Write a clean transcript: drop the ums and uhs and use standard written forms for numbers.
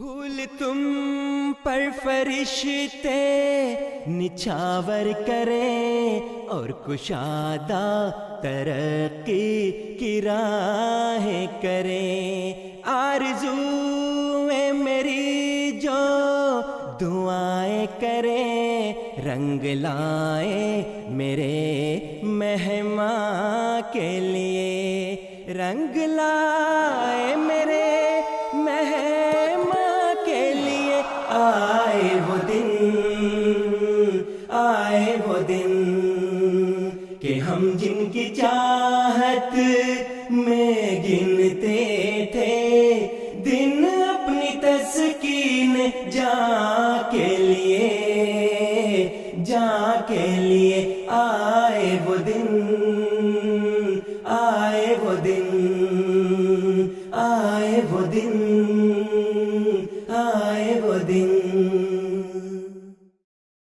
پھول تم پر فرشتے نچھاور کریں اور کشادہ ترقی کی راہیں کریں، آرزوئیں میری جو دعائیں کریں، رنگ لائیں میرے مہماں کے لیے، رنگ لائیں میرے مہماں کے لیے۔ آئے وہ دن کہ ہم جن کی چاہت میں گنتے تھے دن اپنی تسکین جاں کے لیے، جاں کے لیے۔ آئے وہ دن، آئے وہ دن، آئے وہ دن، آئے وہ دن۔